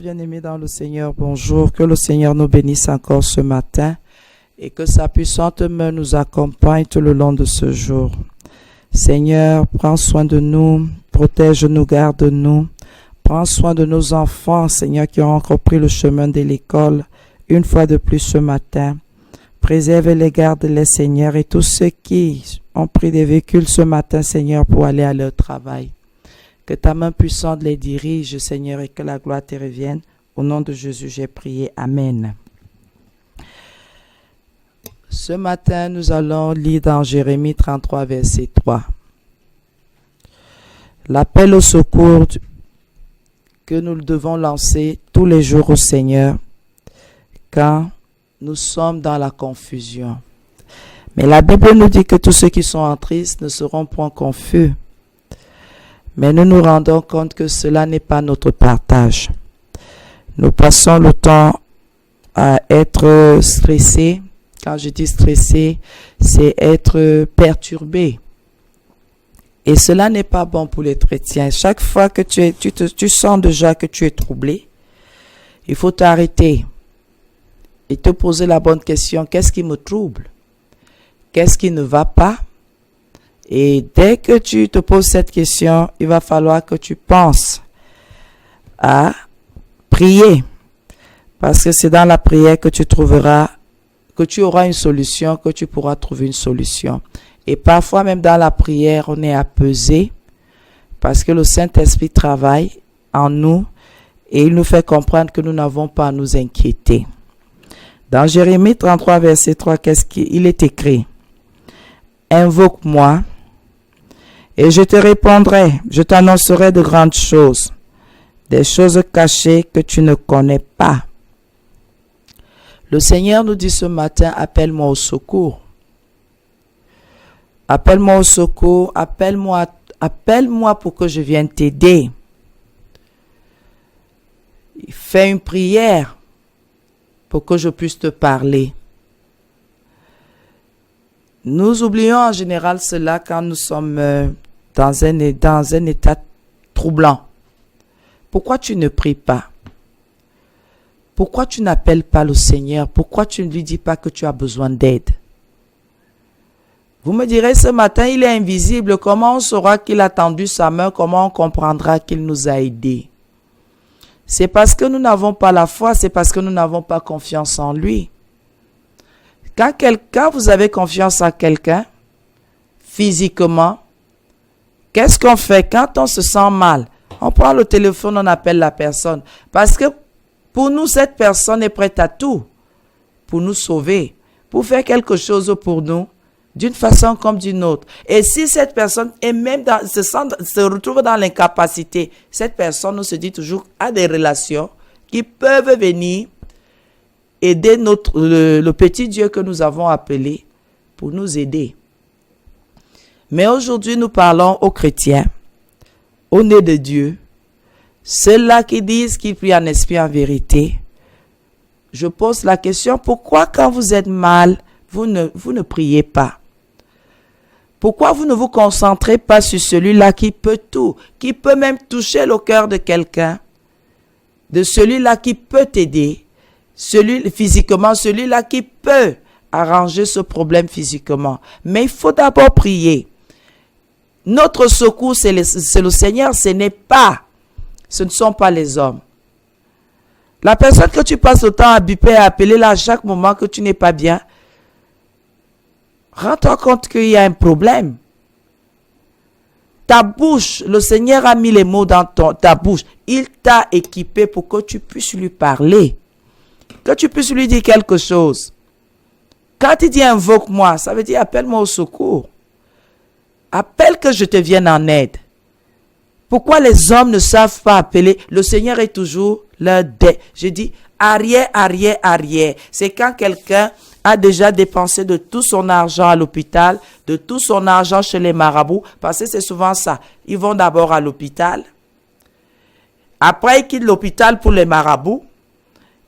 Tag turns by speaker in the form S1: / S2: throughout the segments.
S1: Bien-aimés dans le Seigneur, bonjour. Que le Seigneur nous bénisse encore ce matin et que sa puissante main nous accompagne tout le long de ce jour. Seigneur, prends soin de nous, protège-nous, garde-nous. Prends soin de nos enfants, Seigneur, qui ont encore pris le chemin de l'école une fois de plus ce matin. Préserve-les, garde-les, Seigneur, et tous ceux qui ont pris des véhicules ce matin, Seigneur, pour aller à leur travail. Que ta main puissante les dirige, Seigneur, et que la gloire te revienne. Au nom de Jésus, j'ai prié. Amen. Ce matin, nous allons lire dans Jérémie 33, verset 3. L'appel au secours que nous devons lancer tous les jours au Seigneur quand nous sommes dans la confusion. Mais la Bible nous dit que tous ceux qui sont en triste ne seront point confus. Mais nous nous rendons compte que cela n'est pas notre partage. Nous passons le temps à être stressés. Quand je dis stressé, c'est être perturbé. Et cela n'est pas bon pour les chrétiens. Chaque fois que tu sens déjà que tu es troublé, il faut t'arrêter et te poser la bonne question. Qu'est-ce qui me trouble? Qu'est-ce qui ne va pas? Et dès que tu te poses cette question, il va falloir que tu penses à prier. Parce que c'est dans la prière que tu auras une solution, que tu pourras trouver une solution. Et parfois même dans la prière, on est apaisé parce que le Saint-Esprit travaille en nous et il nous fait comprendre que nous n'avons pas à nous inquiéter. Dans Jérémie 33, verset 3, qu'est-ce qu'il est écrit? Invoque-moi et je te répondrai, je t'annoncerai de grandes choses, des choses cachées que tu ne connais pas. Le Seigneur nous dit ce matin, appelle-moi au secours. Appelle-moi au secours, appelle-moi pour que je vienne t'aider. Fais une prière pour que je puisse te parler. Nous oublions en général cela quand nous sommes dans un état troublant. Pourquoi tu ne pries pas? Pourquoi tu n'appelles pas le Seigneur? Pourquoi tu ne lui dis pas que tu as besoin d'aide? Vous me direz ce matin, il est invisible. Comment on saura qu'il a tendu sa main? Comment on comprendra qu'il nous a aidés? C'est parce que nous n'avons pas la foi, c'est parce que nous n'avons pas confiance en lui. Quand vous avez confiance en quelqu'un, physiquement, qu'est-ce qu'on fait quand on se sent mal? On prend le téléphone, on appelle la personne. Parce que pour nous, cette personne est prête à tout pour nous sauver, pour faire quelque chose pour nous, d'une façon comme d'une autre. Et si cette personne est même se retrouve dans l'incapacité, cette personne, on se dit toujours, a des relations qui peuvent venir aider le petit Dieu que nous avons appelé pour nous aider. Mais aujourd'hui, nous parlons aux chrétiens, au nez de Dieu, ceux-là qui disent qu'ils prient en esprit en vérité. Je pose la question, pourquoi quand vous êtes mal, vous ne priez pas? Pourquoi vous ne vous concentrez pas sur celui-là qui peut tout, qui peut même toucher le cœur de quelqu'un, de celui-là qui peut t'aider, physiquement, celui-là qui peut arranger ce problème physiquement. Mais il faut d'abord prier. Notre secours, c'est le Seigneur, ce ne sont pas les hommes. La personne que tu passes le temps à biper, à appeler là à chaque moment que tu n'es pas bien, rends-toi compte qu'il y a un problème. Ta bouche, le Seigneur a mis les mots dans ta bouche. Il t'a équipé pour que tu puisses lui parler. Que tu puisses lui dire quelque chose. Quand il dit invoque-moi, ça veut dire appelle-moi au secours. Appelle que je te vienne en aide. Pourquoi les hommes ne savent pas appeler? Le Seigneur est toujours leur dé. Je dis arrière. C'est quand quelqu'un a déjà dépensé de tout son argent à l'hôpital, de tout son argent chez les marabouts, parce que c'est souvent ça. Ils vont d'abord à l'hôpital. Après, ils quittent l'hôpital pour les marabouts.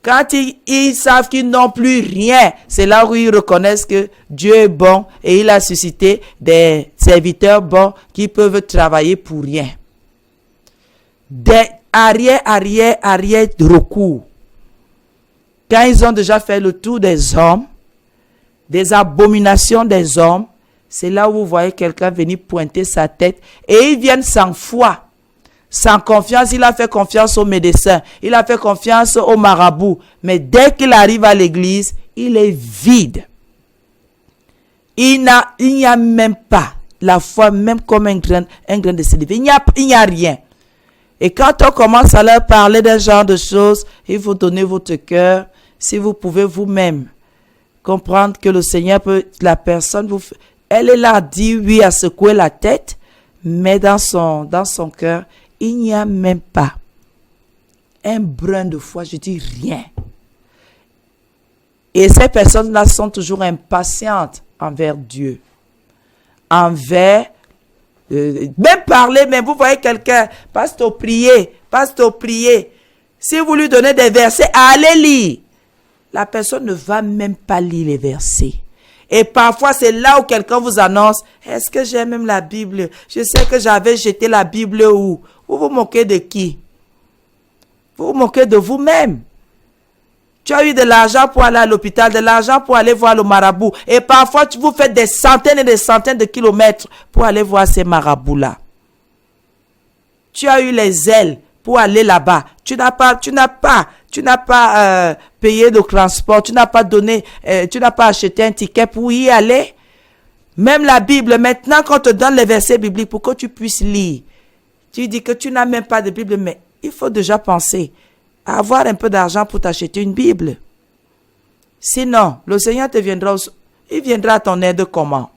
S1: Quand ils savent qu'ils n'ont plus rien, c'est là où ils reconnaissent que Dieu est bon et il a suscité des serviteurs bons qui peuvent travailler pour rien. arrière de recours. Quand ils ont déjà fait le tour des hommes, des abominations des hommes, c'est là où vous voyez quelqu'un venir pointer sa tête et ils viennent sans foi, sans confiance. Il a fait confiance aux médecins, il a fait confiance aux marabouts, mais dès qu'il arrive à l'église, il est vide. Il n'y a même pas la foi, même comme un grain de sénévé. Il n'y a rien. Et quand on commence à leur parler de ce genre de choses, il faut donner votre cœur. Si vous pouvez vous-même comprendre que le Seigneur peut, la personne, elle est là à dire oui, à secouer la tête, mais dans son cœur, il n'y a même pas un brin de foi, je dis rien. Et ces personnes-là sont toujours impatientes envers Dieu. Même parler, mais vous voyez quelqu'un, pasteur, priez. Si vous lui donnez des versets, allez lire. La personne ne va même pas lire les versets. Et parfois, c'est là où quelqu'un vous annonce, est-ce que j'ai même la Bible? Je sais que j'avais jeté la Bible où? Vous vous moquez de qui? Vous vous moquez de vous-même. Tu as eu de l'argent pour aller à l'hôpital, de l'argent pour aller voir le marabout. Et parfois, vous faites des centaines et des centaines de kilomètres pour aller voir ces marabouts-là. Tu as eu les ailes pour aller là-bas. Tu n'as pas payé de transport. Tu n'as pas acheté un ticket pour y aller. Même la Bible, maintenant qu'on te donne les versets bibliques pour que tu puisses lire. Tu dis que tu n'as même pas de Bible, mais il faut déjà penser à avoir un peu d'argent pour t'acheter une Bible. Sinon, le Seigneur il viendra à ton aide comment?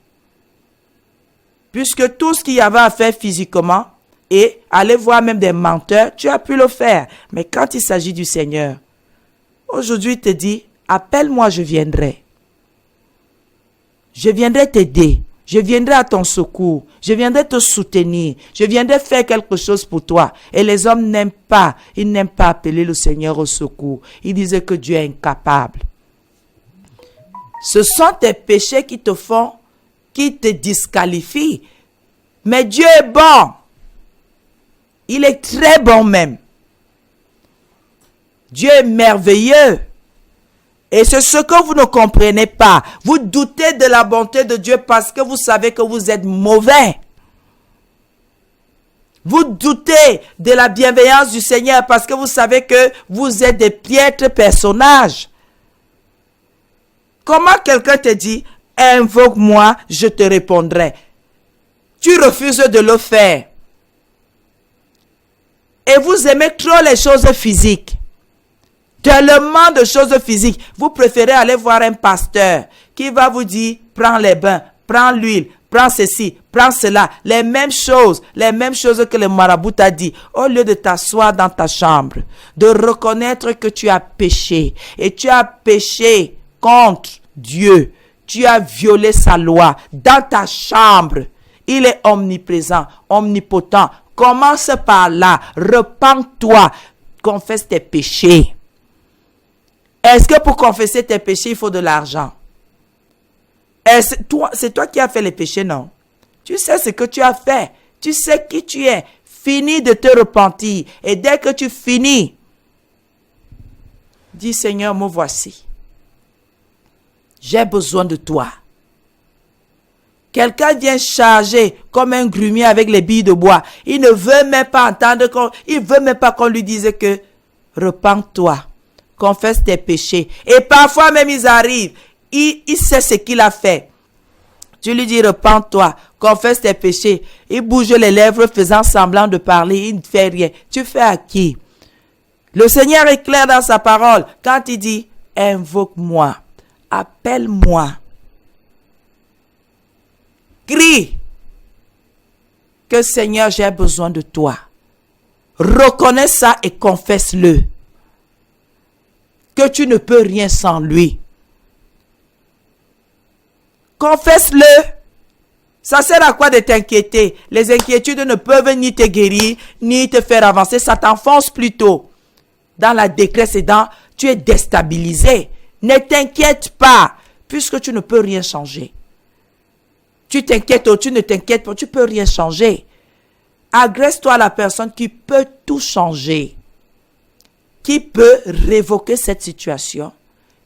S1: Puisque tout ce qu'il y avait à faire physiquement et aller voir même des menteurs, tu as pu le faire. Mais quand il s'agit du Seigneur, aujourd'hui il te dit, appelle-moi, je viendrai. Je viendrai t'aider. Je viendrai à ton secours. Je viendrai te soutenir. Je viendrai faire quelque chose pour toi. Et les hommes n'aiment pas. Ils n'aiment pas appeler le Seigneur au secours. Ils disaient que Dieu est incapable. Ce sont tes péchés qui te disqualifient. Mais Dieu est bon. Il est très bon même. Dieu est merveilleux. Et c'est ce que vous ne comprenez pas. Vous doutez de la bonté de Dieu parce que vous savez que vous êtes mauvais. Vous doutez de la bienveillance du Seigneur parce que vous savez que vous êtes des piètres personnages. Comment quelqu'un te dit, invoque-moi, je te répondrai. Tu refuses de le faire. Et vous aimez trop les choses physiques. Tellement de choses physiques. Vous préférez aller voir un pasteur qui va vous dire, prends les bains, prends l'huile, prends ceci, prends cela. Les mêmes choses que le marabout t'a dit. Au lieu de t'asseoir dans ta chambre, de reconnaître que tu as péché. Et tu as péché contre Dieu. Tu as violé sa loi dans ta chambre. Il est omniprésent, omnipotent. Commence par là. Repens-toi. Confesse tes péchés. Est-ce que pour confesser tes péchés, il faut de l'argent? C'est toi qui as fait les péchés, non? Tu sais ce que tu as fait. Tu sais qui tu es. Finis de te repentir. Et dès que tu finis, dis Seigneur, me voici. J'ai besoin de toi. Quelqu'un vient charger comme un grumier avec les billes de bois. Il ne veut même pas entendre, il ne veut même pas qu'on lui dise que repens-toi. Confesse tes péchés. Et parfois même ils arrivent. Il sait ce qu'il a fait. Tu lui dis repens-toi. Confesse tes péchés. Il bouge les lèvres faisant semblant de parler. Il ne fait rien. Tu fais à qui? Le Seigneur est clair dans sa parole. Quand il dit invoque-moi. Appelle-moi. Crie. Que Seigneur, j'ai besoin de toi. Reconnais ça et confesse-le. Que tu ne peux rien sans lui. Confesse-le. Ça sert à quoi de t'inquiéter? Les inquiétudes ne peuvent ni te guérir, ni te faire avancer. Ça t'enfonce plutôt dans la détresse et tu es déstabilisé. Ne t'inquiète pas, puisque tu ne peux rien changer. Tu t'inquiètes ou tu ne t'inquiètes pas, tu ne peux rien changer. Agresse-toi à la personne qui peut tout changer, qui peut révoquer cette situation,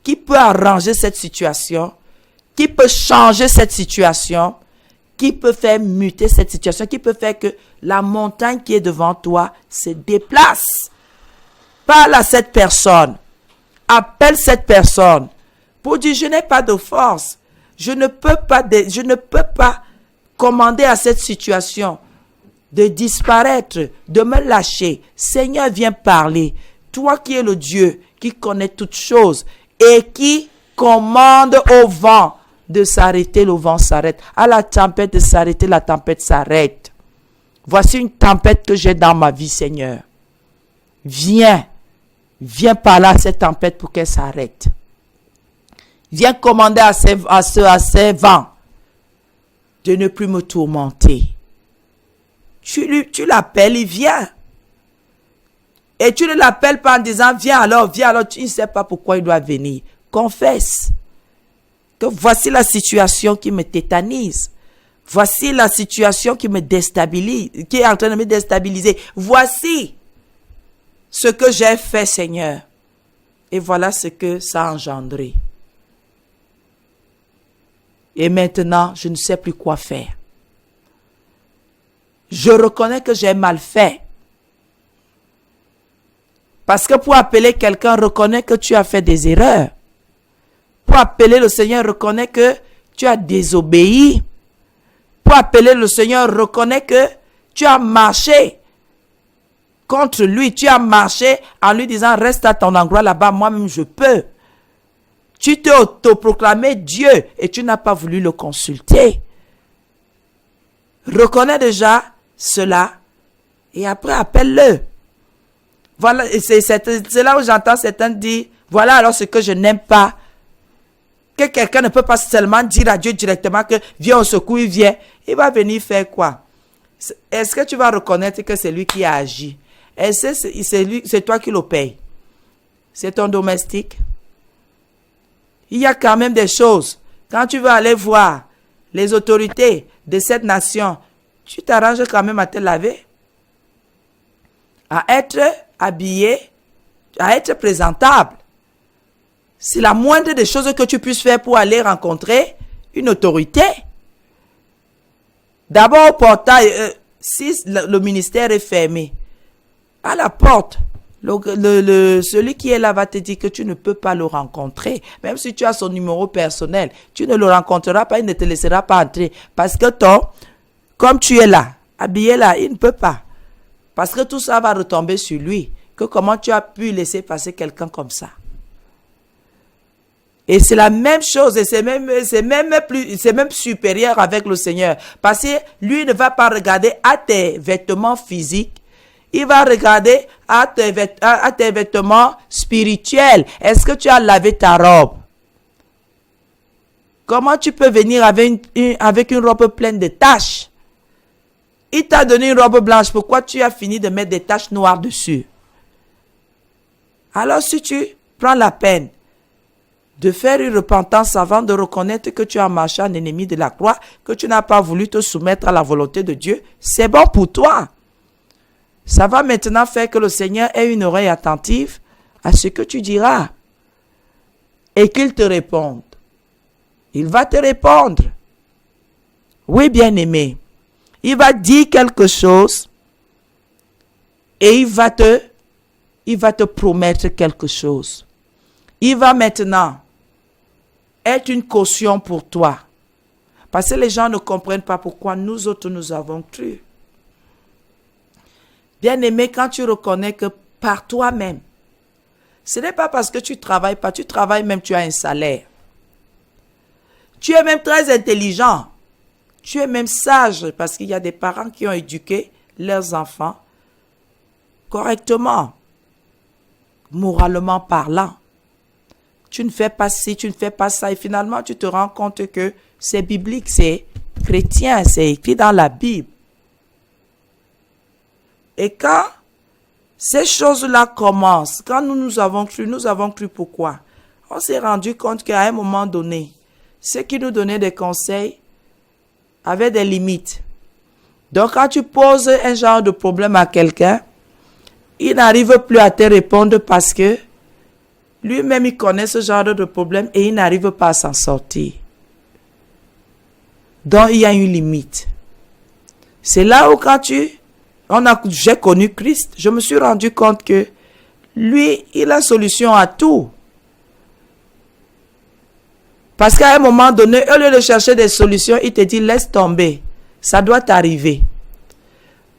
S1: qui peut arranger cette situation, qui peut changer cette situation, qui peut faire muter cette situation, qui peut faire que la montagne qui est devant toi se déplace. Parle à cette personne. Appelle cette personne pour dire, je n'ai pas de force. Je ne peux pas commander à cette situation de disparaître, de me lâcher. Seigneur, viens parler. Toi qui es le Dieu qui connaît toutes choses et qui commande au vent de s'arrêter, le vent s'arrête. À la tempête de s'arrêter, la tempête s'arrête. Voici une tempête que j'ai dans ma vie, Seigneur. Viens parler à cette tempête pour qu'elle s'arrête. Viens commander à ces vents de ne plus me tourmenter. Tu l'appelles, il vient. Et tu ne l'appelles pas en disant, viens alors, tu ne sais pas pourquoi il doit venir. Confesse que voici la situation qui me tétanise. Voici la situation qui me déstabilise, qui est en train de me déstabiliser. Voici ce que j'ai fait, Seigneur. Et voilà ce que ça a engendré. Et maintenant, je ne sais plus quoi faire. Je reconnais que j'ai mal fait. Parce que pour appeler quelqu'un, reconnais que tu as fait des erreurs. Pour appeler le Seigneur, reconnais que tu as désobéi. Pour appeler le Seigneur, reconnais que tu as marché contre lui. Tu as marché en lui disant, reste à ton endroit là-bas, moi-même je peux. Tu t'es autoproclamé Dieu et tu n'as pas voulu le consulter. Reconnais déjà cela et après appelle-le. Voilà, c'est là où j'entends certains dire, voilà alors ce que je n'aime pas. Que quelqu'un ne peut pas seulement dire à Dieu directement que viens au secours, il vient. Il va venir faire quoi? Est-ce que tu vas reconnaître que c'est lui qui a agi? Est-ce que c'est toi qui le payes? C'est ton domestique? Il y a quand même des choses. Quand tu veux aller voir les autorités de cette nation, tu t'arranges quand même à te laver, à être habillé, à être présentable. C'est la moindre des choses que tu puisses faire pour aller rencontrer une autorité. D'abord au portail, si le ministère est fermé, à la porte, celui qui est là va te dire que tu ne peux pas le rencontrer. Même si tu as son numéro personnel, tu ne le rencontreras pas, il ne te laissera pas entrer. Parce que comme tu es là, habillé là, il ne peut pas. Parce que tout ça va retomber sur lui. Que comment tu as pu laisser passer quelqu'un comme ça? Et c'est la même chose, et c'est même supérieur avec le Seigneur. Parce que lui ne va pas regarder à tes vêtements physiques, il va regarder à tes vêtements spirituels. Est-ce que tu as lavé ta robe? Comment tu peux venir avec une robe pleine de taches? Il t'a donné une robe blanche, pourquoi tu as fini de mettre des taches noires dessus? Alors si tu prends la peine de faire une repentance avant de reconnaître que tu as marché en ennemi de la croix, que tu n'as pas voulu te soumettre à la volonté de Dieu, c'est bon pour toi. Ça va maintenant faire que le Seigneur ait une oreille attentive à ce que tu diras et qu'il te réponde. Il va te répondre. Oui, bien-aimé. Il va dire quelque chose et il va te promettre quelque chose. Il va maintenant être une caution pour toi. Parce que les gens ne comprennent pas pourquoi nous autres nous avons cru. Bien-aimé, quand tu reconnais que par toi-même, ce n'est pas parce que tu travailles pas, tu travailles même, tu as un salaire. Tu es même très intelligent. Tu es même sage parce qu'il y a des parents qui ont éduqué leurs enfants correctement, moralement parlant. Tu ne fais pas ci, tu ne fais pas ça et finalement tu te rends compte que c'est biblique, c'est chrétien, c'est écrit dans la Bible. Et quand ces choses-là commencent, quand nous avons cru pourquoi? On s'est rendu compte qu'à un moment donné, ceux qui nous donnaient des conseils avaient des limites. Donc, quand tu poses un genre de problème à quelqu'un, il n'arrive plus à te répondre parce que lui-même, il connaît ce genre de problème et il n'arrive pas à s'en sortir. Donc, il y a une limite. C'est là où quand j'ai connu Christ, je me suis rendu compte que lui, il a solution à tout. Parce qu'à un moment donné, au lieu de chercher des solutions, il te dit, laisse tomber. Ça doit t'arriver.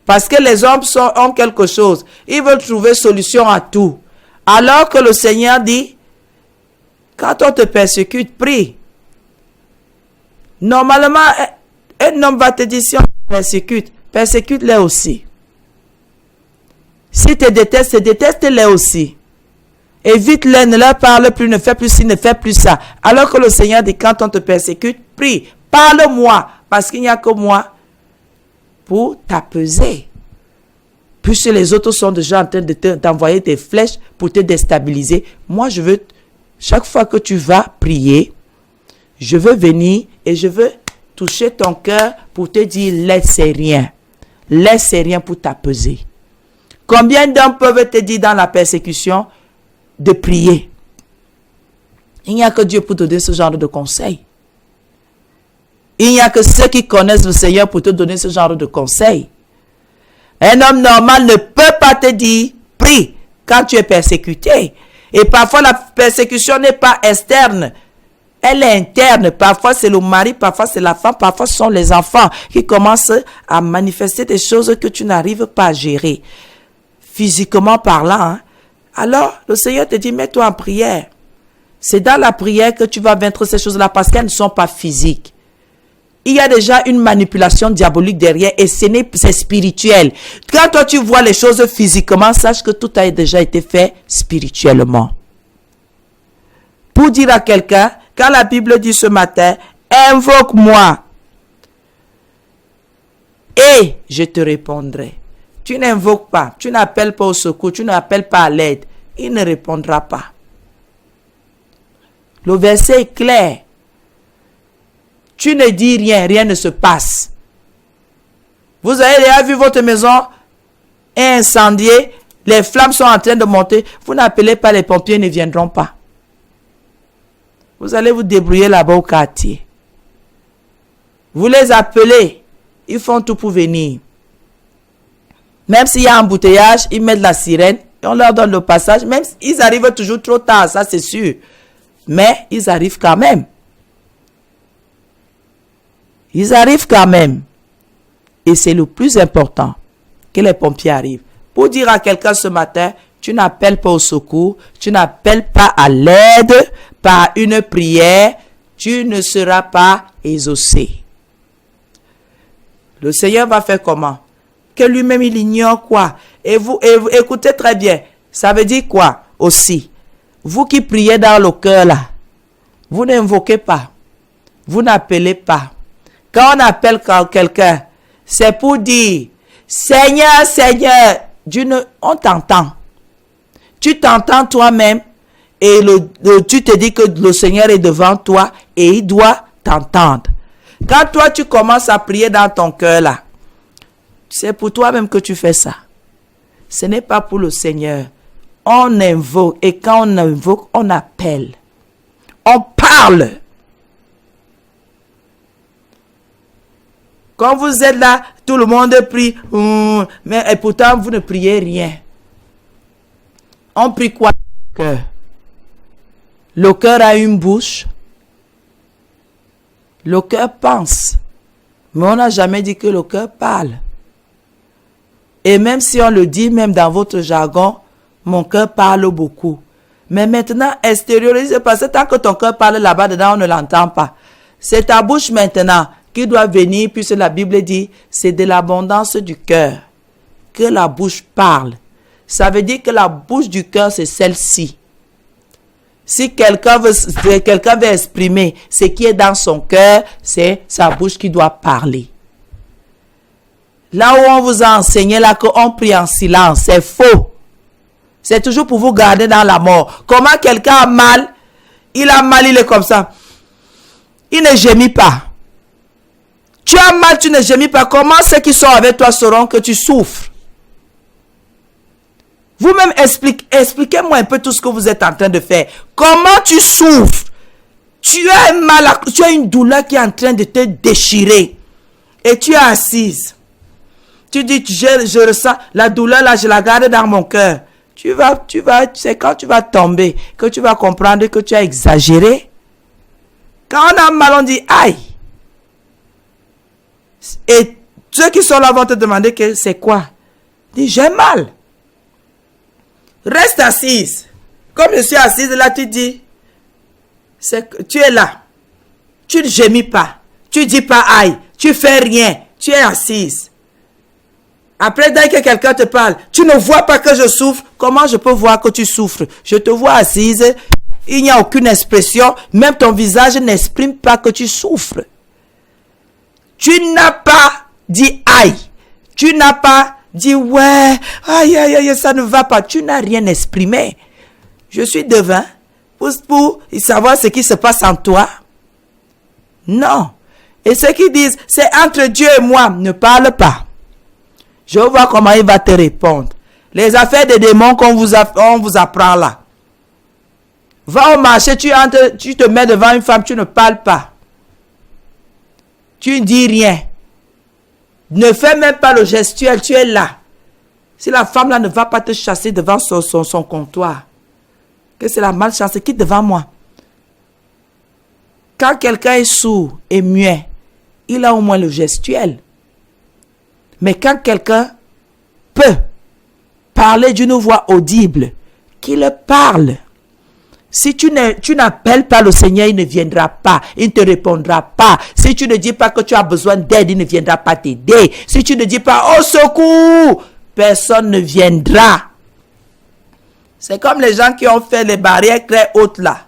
S1: Parce que les hommes ont quelque chose. Ils veulent trouver solution à tout. Alors que le Seigneur dit, quand on te persécute, prie. Normalement, un homme va te dire, si on te persécute, persécute-les aussi. Si te détestent, déteste-les aussi. Évite-les, ne leur parle plus, ne fais plus ci, ne fais plus ça. Alors que le Seigneur dit, quand on te persécute, prie, parle-moi, parce qu'il n'y a que moi pour t'apaiser. Puisque les autres sont déjà en train de t'envoyer des flèches pour te déstabiliser. Moi, je veux, chaque fois que tu vas prier, je veux venir et je veux toucher ton cœur pour te dire, laisse rien. Laisse rien pour t'apaiser. Combien d'hommes peuvent te dire dans la persécution de prier? Il n'y a que Dieu pour te donner ce genre de conseils. Il n'y a que ceux qui connaissent le Seigneur pour te donner ce genre de conseils. Un homme normal ne peut pas te dire, prie quand tu es persécuté. Et parfois la persécution n'est pas externe. Elle est interne. Parfois c'est le mari, parfois c'est la femme, parfois ce sont les enfants qui commencent à manifester des choses que tu n'arrives pas à gérer. Physiquement parlant, hein. Alors le Seigneur te dit, mets-toi en prière. C'est dans la prière que tu vas vaincre ces choses-là parce qu'elles ne sont pas physiques. Il y a déjà une manipulation diabolique derrière et c'est spirituel. Quand toi tu vois les choses physiquement, sache que tout a déjà été fait spirituellement. Pour dire à quelqu'un, quand la Bible dit ce matin, invoque-moi et je te répondrai. Tu n'invoques pas, tu n'appelles pas au secours, tu n'appelles pas à l'aide, il ne répondra pas. Le verset est clair. Tu ne dis rien, rien ne se passe. Vous avez déjà vu votre maison incendiée, les flammes sont en train de monter, vous n'appelez pas, les pompiers ne viendront pas. Vous allez vous débrouiller là-bas au quartier. Vous les appelez, ils font tout pour venir. Même s'il y a un embouteillage, ils mettent la sirène, et on leur donne le passage, même s'ils arrivent toujours trop tard, ça c'est sûr. Mais ils arrivent quand même. Ils arrivent quand même. Et c'est le plus important, que les pompiers arrivent. Pour dire à quelqu'un ce matin, tu n'appelles pas au secours, tu n'appelles pas à l'aide, par une prière, tu ne seras pas exaucé. Le Seigneur va faire comment? Que lui-même il ignore quoi? Et vous écoutez très bien. Ça veut dire quoi aussi? Vous qui priez dans le cœur là, vous n'invoquez pas. Vous n'appelez pas. Quand on appelle quelqu'un, c'est pour dire, Seigneur, Seigneur, on t'entend. Tu t'entends toi-même et tu te dis que le Seigneur est devant toi et il doit t'entendre. Quand toi tu commences à prier dans ton cœur là, c'est pour toi-même que tu fais ça. Ce n'est pas pour le Seigneur. On invoque et quand on invoque, on appelle. On parle. Quand vous êtes là, tout le monde prie, mais et pourtant vous ne priez rien. On prie quoi? Le cœur. Le cœur a une bouche. Le cœur pense. Mais on n'a jamais dit que le cœur parle. Et même si on le dit, même dans votre jargon, mon cœur parle beaucoup. Mais maintenant, extériorise, parce que tant que ton cœur parle là-bas dedans, on ne l'entend pas. C'est ta bouche maintenant qui doit venir, puisque la Bible dit, c'est de l'abondance du cœur que la bouche parle. Ça veut dire que la bouche du cœur, c'est celle-ci. Si quelqu'un veut exprimer ce qui est dans son cœur, c'est sa bouche qui doit parler. Là où on vous a enseigné là qu'on prie en silence, c'est faux. C'est toujours pour vous garder dans la mort. Comment quelqu'un a mal, il est comme ça. Il ne gémit pas. Tu as mal, tu ne gémis pas. Comment ceux qui sont avec toi sauront que tu souffres? Vous-même, expliquez-moi un peu tout ce que vous êtes en train de faire. Comment tu souffres? Tu as un mal, tu as une douleur qui est en train de te déchirer. Et tu es assise. Tu dis, je ressens la douleur là, je la garde dans mon cœur. C'est quand tu vas tomber que tu vas comprendre que tu as exagéré. Quand on a mal, on dit aïe. Et ceux qui sont là vont te demander que c'est quoi. Dis, j'ai mal. Reste assise. Comme je suis assise là, tu dis, tu es là. Tu ne gémis pas. Tu ne dis pas aïe. Tu fais rien. Tu es assise. Après, dès que quelqu'un te parle, tu ne vois pas que je souffre. Comment je peux voir que tu souffres? Je te vois assise. Il n'y a aucune expression. Même ton visage n'exprime pas que tu souffres. Tu n'as pas dit aïe. Tu n'as pas dit ouais, aïe, aïe, aïe, ça ne va pas. Tu n'as rien exprimé. Je suis devant pour savoir ce qui se passe en toi. Non. Et ceux qui disent, c'est entre Dieu et moi, ne parle pas. Je vais voir comment il va te répondre. Les affaires des démons on vous apprend là. Va au marché, tu te mets devant une femme, tu ne parles pas. Tu ne dis rien. Ne fais même pas le gestuel, tu es là. Si la femme là ne va pas te chasser devant son comptoir, que c'est la malchance, quitte devant moi. Quand quelqu'un est sourd et muet, il a au moins le gestuel. Mais quand quelqu'un peut parler d'une voix audible, qu'il parle. Si tu n'appelles pas le Seigneur, il ne viendra pas. Il ne te répondra pas. Si tu ne dis pas que tu as besoin d'aide, il ne viendra pas t'aider. Si tu ne dis pas « au secours », personne ne viendra. C'est comme les gens qui ont fait les barrières très hautes là.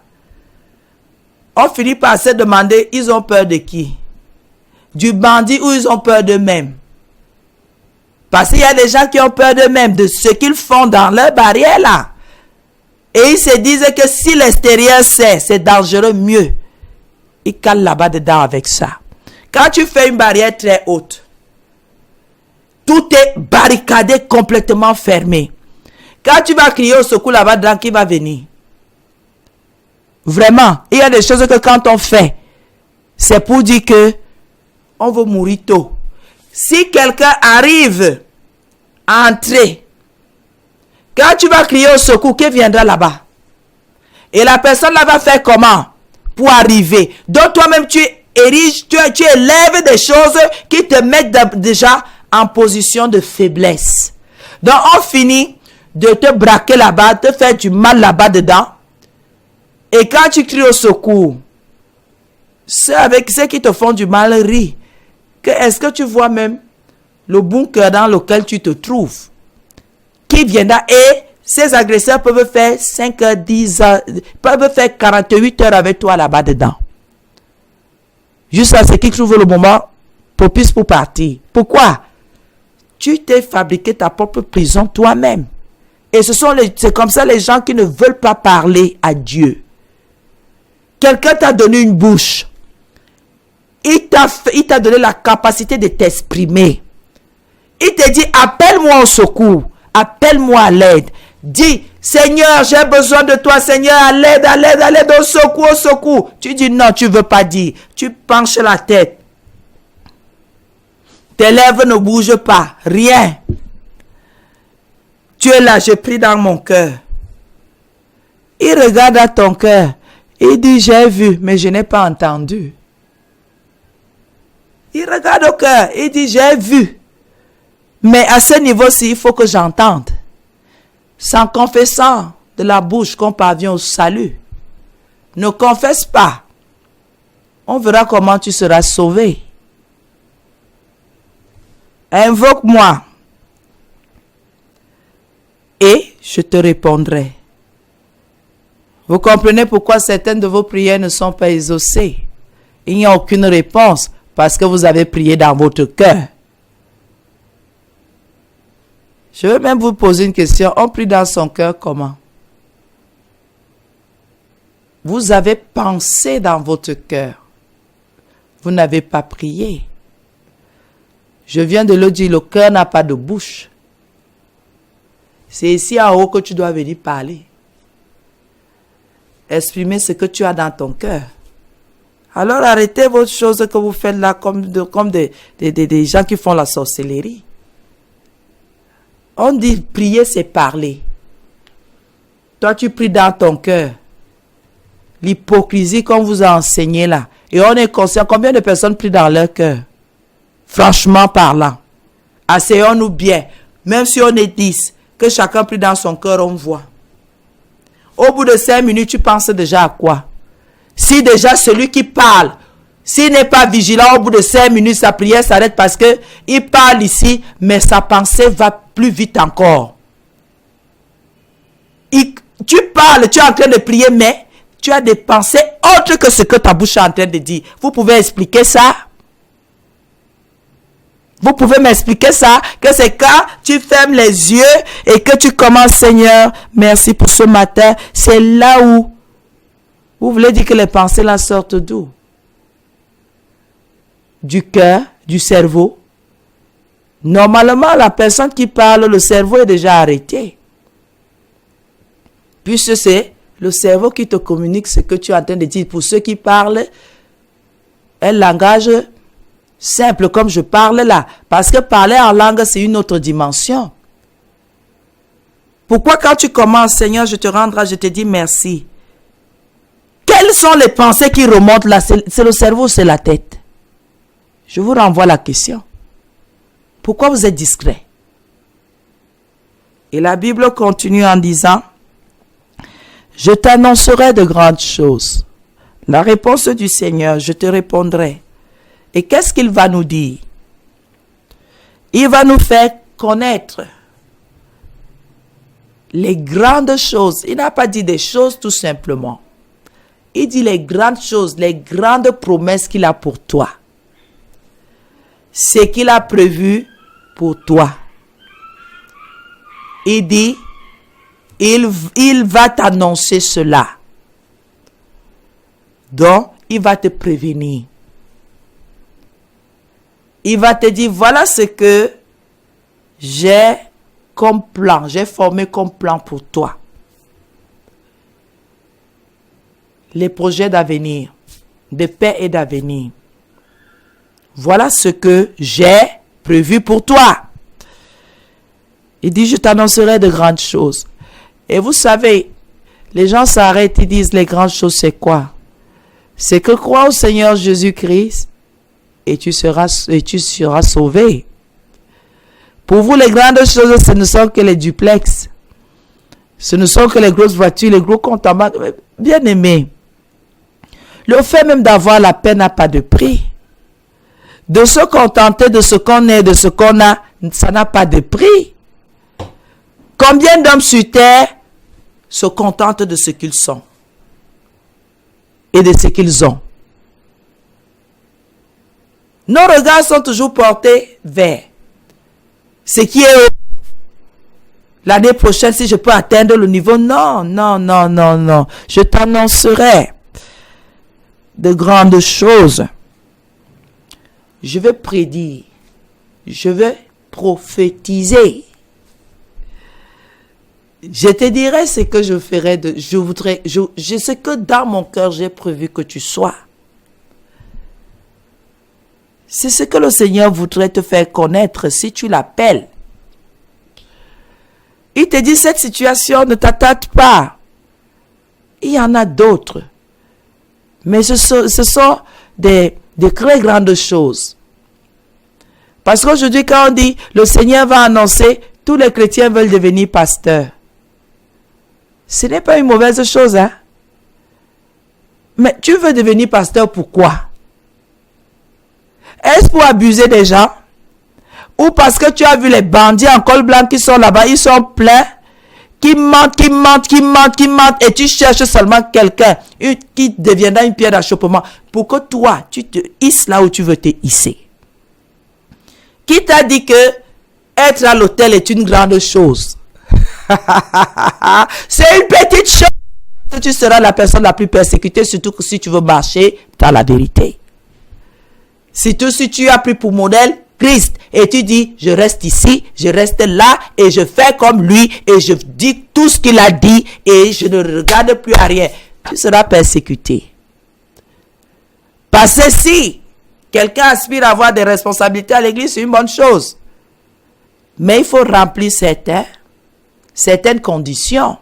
S1: On finit par se demander, ils ont peur de qui? Du bandit ou ils ont peur d'eux-mêmes? Parce qu'il y a des gens qui ont peur d'eux-mêmes, de ce qu'ils font dans leur barrière là. Et ils se disent que si l'extérieur c'est dangereux, mieux. Ils calent là-bas dedans avec ça. Quand tu fais une barrière très haute, tout est barricadé, complètement fermé. Quand tu vas crier au secours là-bas dedans, qui va venir? Vraiment, il y a des choses que quand on fait, c'est pour dire que on veut mourir tôt. Si quelqu'un arrive à entrer, quand tu vas crier au secours, qui viendra là-bas? Et la personne là va faire comment pour arriver? Donc toi-même tu ériges, tu élèves des choses qui te mettent déjà en position de faiblesse. Donc on finit de te braquer là-bas, te faire du mal là-bas dedans. Et quand tu cries au secours, ceux qui te font du mal rient. Est-ce que tu vois même le bunker dans lequel tu te trouves? Qui viendra? Et ces agresseurs peuvent faire 5 heures, 10 heures, peuvent faire 48 heures avec toi là-bas dedans. Jusqu'à ce qu'ils trouvent le moment propice pour partir. Pourquoi? Tu t'es fabriqué ta propre prison toi-même. Et c'est comme ça les gens qui ne veulent pas parler à Dieu. Quelqu'un t'a donné une bouche. Il t'a donné la capacité de t'exprimer. Il te dit, appelle-moi au secours. Appelle-moi à l'aide. Dis, Seigneur, j'ai besoin de toi, Seigneur, à l'aide, au secours, au secours. Tu dis non, tu ne veux pas dire. Tu penches la tête. Tes lèvres ne bougent pas. Rien. Tu es là, je prie dans mon cœur. Il regarde à ton cœur. Il dit, j'ai vu, mais je n'ai pas entendu. Il regarde au cœur. Il dit, j'ai vu. Mais à ce niveau-ci, il faut que j'entende. Sans confessant de la bouche qu'on parvient au salut. Ne confesse pas. On verra comment tu seras sauvé. Invoque-moi. Et je te répondrai. Vous comprenez pourquoi certaines de vos prières ne sont pas exaucées. Il n'y a aucune réponse parce que vous avez prié dans votre cœur. Je veux même vous poser une question. On prie dans son cœur comment? Vous avez pensé dans votre cœur. Vous n'avez pas prié. Je viens de le dire, le cœur n'a pas de bouche. C'est ici en haut que tu dois venir parler. Exprimer ce que tu as dans ton cœur. Alors arrêtez vos choses que vous faites là comme des gens qui font la sorcellerie. On dit prier, c'est parler. Toi, tu pries dans ton cœur. L'hypocrisie qu'on vous a enseigné là. Et on est conscient combien de personnes prient dans leur cœur. Franchement parlant. Asseyons-nous bien. Même si on est 10, que chacun prie dans son cœur, on voit. Au bout de 5 minutes, tu penses déjà à quoi? Si déjà celui qui parle, s'il n'est pas vigilant, au bout de 5 minutes, sa prière s'arrête parce que il parle ici, mais sa pensée va plus vite encore. Tu parles, tu es en train de prier, mais tu as des pensées autres que ce que ta bouche est en train de dire. Vous pouvez expliquer ça? Vous pouvez m'expliquer ça? Que c'est quand tu fermes les yeux et que tu commences, Seigneur, merci pour ce matin. C'est là où vous voulez dire que les pensées là sortent d'où? Du cœur, du cerveau. Normalement, la personne qui parle, le cerveau est déjà arrêté. Puisque c'est le cerveau qui te communique ce que tu es en train de dire. Pour ceux qui parlent, un langage simple comme je parle là. Parce que parler en langue, c'est une autre dimension. Pourquoi quand tu commences, Seigneur, je te rendrai, je te dis merci. Quelles sont les pensées qui remontent là? C'est le cerveau, c'est la tête. Je vous renvoie la question. Pourquoi vous êtes discret? Et la Bible continue en disant, je t'annoncerai de grandes choses. La réponse du Seigneur, je te répondrai. Et qu'est-ce qu'il va nous dire? Il va nous faire connaître les grandes choses. Il n'a pas dit des choses tout simplement. Il dit les grandes choses, les grandes promesses qu'il a pour toi. Ce qu'il a prévu pour toi. Il dit, il va t'annoncer cela. Donc, il va te prévenir. Il va te dire, voilà ce que j'ai comme plan, j'ai formé comme plan pour toi. Les projets d'avenir, de paix et d'avenir. Voilà ce que j'ai prévu pour toi. Il dit, je t'annoncerai de grandes choses. Et vous savez, les gens s'arrêtent, ils disent, les grandes choses, c'est quoi? C'est que crois au Seigneur Jésus-Christ et tu seras sauvé. Pour vous, les grandes choses, ce ne sont que les duplex. Ce ne sont que les grosses voitures, les gros comptes en banque. Bien aimé, le fait même d'avoir la paix n'a pas de prix. De se contenter de ce qu'on est, de ce qu'on a, ça n'a pas de prix. Combien d'hommes sur terre se contentent de ce qu'ils sont et de ce qu'ils ont? Nos regards sont toujours portés vers ce qui est l'année prochaine, si je peux atteindre le niveau. Non, non, non, non, non. Je t'annoncerai de grandes choses. Je vais prédire. Je vais prophétiser. Je te dirai ce que je ferai. Je sais que dans mon cœur, j'ai prévu que tu sois. C'est ce que le Seigneur voudrait te faire connaître si tu l'appelles. Il te dit, cette situation ne t'atteinte pas. Il y en a d'autres. Mais ce sont des très grandes choses. Parce qu'aujourd'hui, quand on dit, le Seigneur va annoncer, tous les chrétiens veulent devenir pasteurs. Ce n'est pas une mauvaise chose, hein? Mais tu veux devenir pasteur, pourquoi? Est-ce pour abuser des gens? Ou parce que tu as vu les bandits en col blanc qui sont là-bas, ils sont pleins, qui mentent, et tu cherches seulement quelqu'un qui deviendra une pierre d'achoppement pour que toi, tu te hisses là où tu veux te hisser. Qui t'a dit que être à l'hôtel est une grande chose? C'est une petite chose. Tu seras la personne la plus persécutée, surtout que si tu veux marcher dans la vérité. Surtout si tu as pris pour modèle Christ Et tu dis, je reste ici, je reste là et je fais comme lui et je dis tout ce qu'il a dit et je ne regarde plus arrière. Tu seras persécuté. Parce que si quelqu'un aspire à avoir des responsabilités à l'église, c'est une bonne chose. Mais il faut remplir certaines conditions.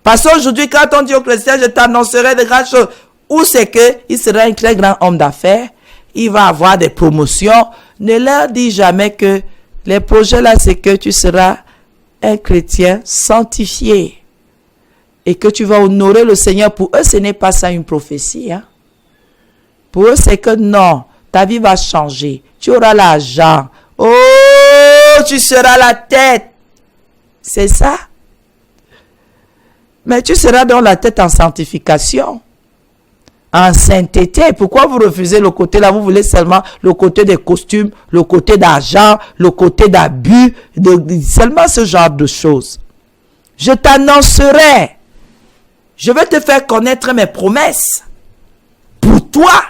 S1: Parce qu'aujourd'hui, quand on dit aux chrétiens, je t'annoncerai de grandes choses, ou c'est qu'il sera un très grand homme d'affaires, il va avoir des promotions. Ne leur dis jamais que les projets là, c'est que tu seras un chrétien sanctifié et que tu vas honorer le Seigneur. Pour eux, ce n'est pas ça une prophétie. Hein? Pour eux, c'est que non, ta vie va changer. Tu auras l'argent. Oh, tu seras la tête. C'est ça. Mais tu seras dans la tête en sanctification, en sainteté. Pourquoi vous refusez le côté là? Vous voulez seulement le côté des costumes, le côté d'argent, le côté d'abus, seulement ce genre de choses. Je t'annoncerai. Je vais te faire connaître mes promesses. Pour toi.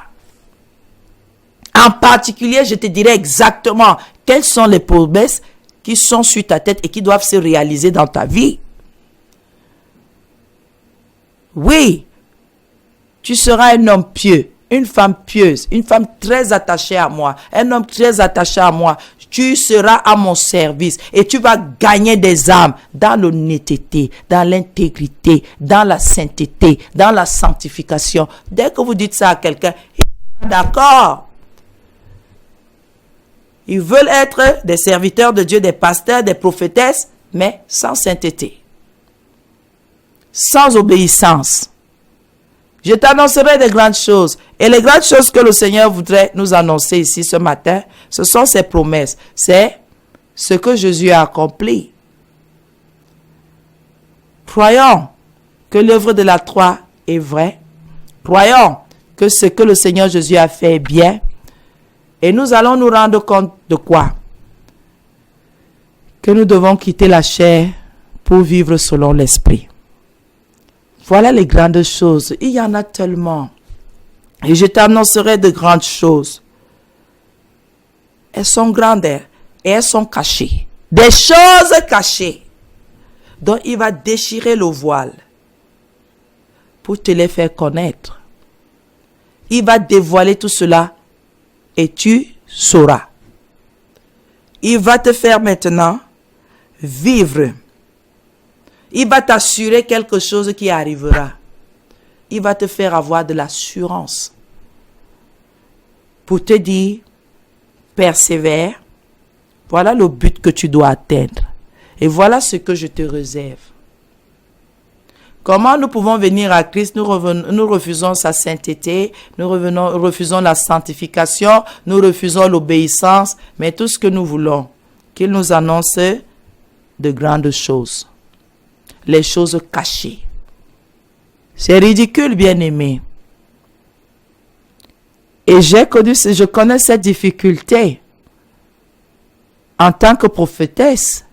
S1: En particulier, je te dirai exactement quelles sont les promesses qui sont sur ta tête et qui doivent se réaliser dans ta vie. Oui, tu seras un homme pieux, une femme pieuse, une femme très attachée à moi, un homme très attaché à moi. Tu seras à mon service et tu vas gagner des âmes dans l'honnêteté, dans l'intégrité, dans la sainteté, dans la sanctification. Dès que vous dites ça à quelqu'un, il est d'accord. Ils veulent être des serviteurs de Dieu, des pasteurs, des prophétesses, mais sans sainteté. Sans obéissance. Je t'annoncerai des grandes choses. Et les grandes choses que le Seigneur voudrait nous annoncer ici ce matin, ce sont ses promesses. C'est ce que Jésus a accompli. Croyons que l'œuvre de la croix est vraie. Croyons que ce que le Seigneur Jésus a fait est bien. Et nous allons nous rendre compte de quoi? Que nous devons quitter la chair pour vivre selon l'esprit. Voilà les grandes choses. Il y en a tellement. Et je t'annoncerai de grandes choses. Elles sont grandes et elles sont cachées. Des choses cachées. Donc il va déchirer le voile pour te les faire connaître. Il va dévoiler tout cela et tu sauras. Il va te faire maintenant vivre. Il va t'assurer quelque chose qui arrivera. Il va te faire avoir de l'assurance. Pour te dire, persévère. Voilà le but que tu dois atteindre. Et voilà ce que je te réserve. Comment nous pouvons venir à Christ? Nous refusons sa sainteté, nous refusons la sanctification, nous refusons l'obéissance, mais tout ce que nous voulons, qu'il nous annonce de grandes choses. Les choses cachées. C'est ridicule, bien-aimé. Et je connais cette difficulté en tant que prophétesse.